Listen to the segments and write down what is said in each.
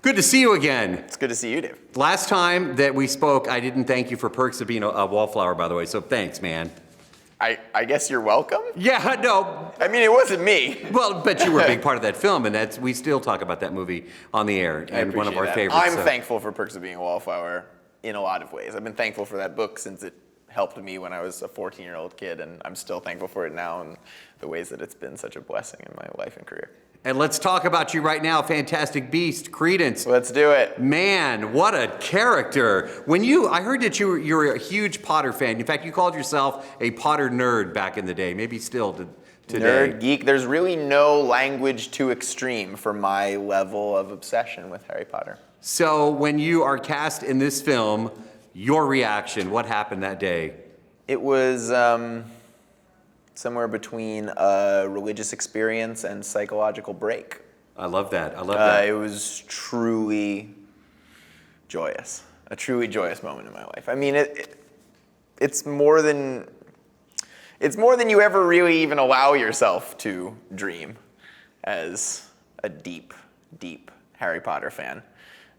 Good to see you again. It's good to see you, Dave. Last time that we spoke, I didn't thank you for perks of being a wallflower, by the way, so thanks, man. I guess you're welcome? Yeah, no. I mean, it wasn't me. Well, but you were a big part of that film, and we still talk about that movie on the air, and one of our favorites. I'm thankful for Perks of Being a Wallflower in a lot of ways. I've been thankful for that book since it helped me when I was a 14-year-old kid, and I'm still thankful for it now and the ways that it's been such a blessing in my life and career. And let's talk about you right now, Fantastic Beast, Credence. Let's do it. Man, what a character. I heard that you were a huge Potter fan. In fact, you called yourself a Potter nerd back in the day, maybe still today. Nerd, geek, there's really no language too extreme for my level of obsession with Harry Potter. So when you are cast in this film, your reaction, what happened that day? It was somewhere between a religious experience and psychological break. I love that. It was truly joyous. A truly joyous moment in my life. I mean, it's more than you ever really even allow yourself to dream as a deep, deep Harry Potter fan.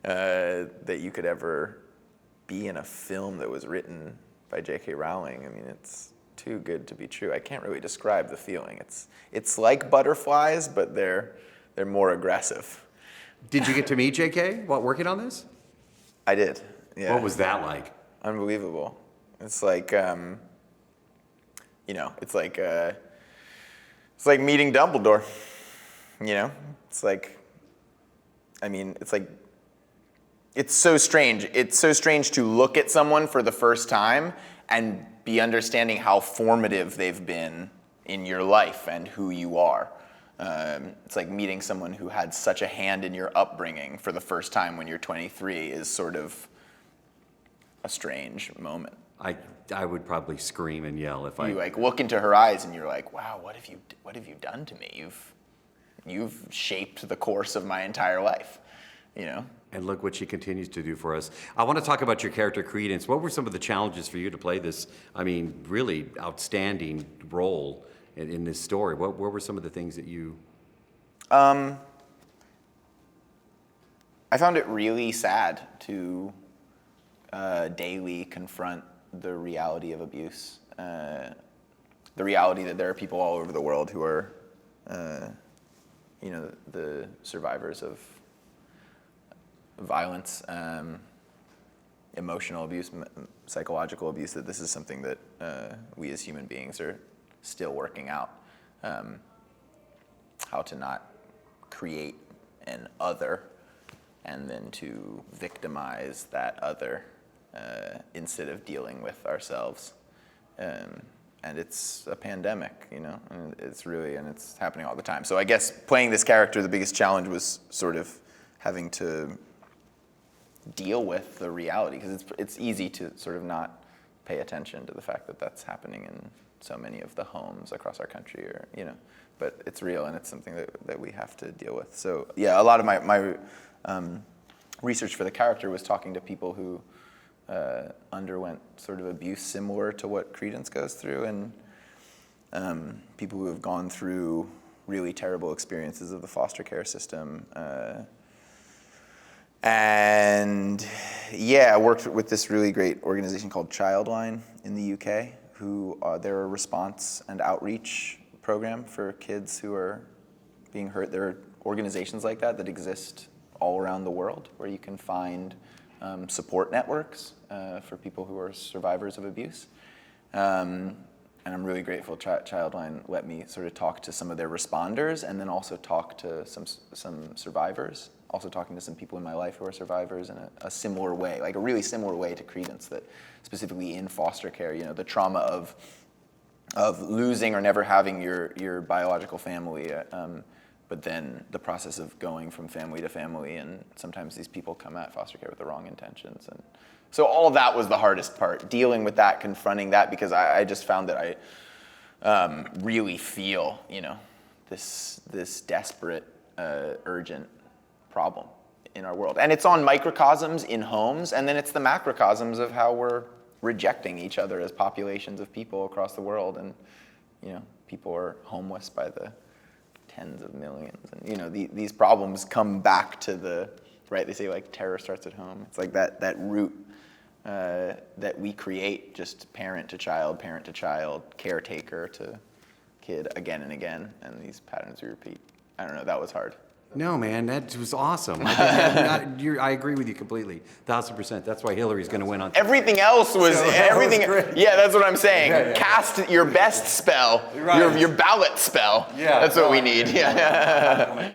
That you could ever be in a film that was written by J.K. Rowling. I mean, it's too good to be true. I can't really describe the feeling. It's like butterflies, but they're more aggressive. Did you get to meet J.K. while working on this? I did. Yeah. What was that like? Unbelievable. It's like, it's like meeting Dumbledore. It's so strange. It's so strange to look at someone for the first time and be understanding how formative they've been in your life and who you are. It's like meeting someone who had such a hand in your upbringing for the first time when you're 23 is sort of a strange moment. I would probably scream and yell if You look into her eyes and you're like, wow, what have you done to me? You've shaped the course of my entire life, And look what she continues to do for us. I want to talk about your character, Credence. What were some of the challenges for you to play this, really outstanding role in this story? What were some of the things that you... I found it really sad to daily confront the reality of abuse. The reality that there are people all over the world who are, the survivors of violence, emotional abuse, psychological abuse, that this is something that we as human beings are still working out. How to not create an other and then to victimize that other instead of dealing with ourselves. And it's a pandemic, and it's happening all the time. So I guess playing this character, the biggest challenge was sort of having to deal with the reality, because it's easy to sort of not pay attention to the fact that that's happening in so many of the homes across our country, but it's real and it's something that we have to deal with. So yeah, a lot of my research for the character was talking to people who underwent sort of abuse similar to what Credence goes through, and people who have gone through really terrible experiences of the foster care system. And yeah, I worked with this really great organization called Childline in the UK, they're a response and outreach program for kids who are being hurt. There are organizations like that exist all around the world where you can find support networks for people who are survivors of abuse. And I'm really grateful Childline let me sort of talk to some of their responders and then also talk to some survivors. Also talking to some people in my life who are survivors in a similar way, like a really similar way to Credence, that specifically in foster care, the trauma of losing or never having your biological family, but then the process of going from family to family, and sometimes these people come at foster care with the wrong intentions. And so all of that was the hardest part, dealing with that, confronting that, because I just found that I really feel, this desperate, urgent problem in our world. And it's on microcosms in homes, and then it's the macrocosms of how we're rejecting each other as populations of people across the world. And, people are homeless by the tens of millions. And, these problems come back to the right? They say like terror starts at home. It's like that root that we create, just parent to child, caretaker to kid, again and again, and these patterns we repeat. I don't know, that was hard. No, man, that was awesome. I agree with you completely, 1,000%. That's why Hillary's going to win on. Everything else was everything. great. Yeah, that's what I'm saying. Yeah. Cast your best spell, Right. your ballot spell. Yeah, that's what we no, need. Yeah.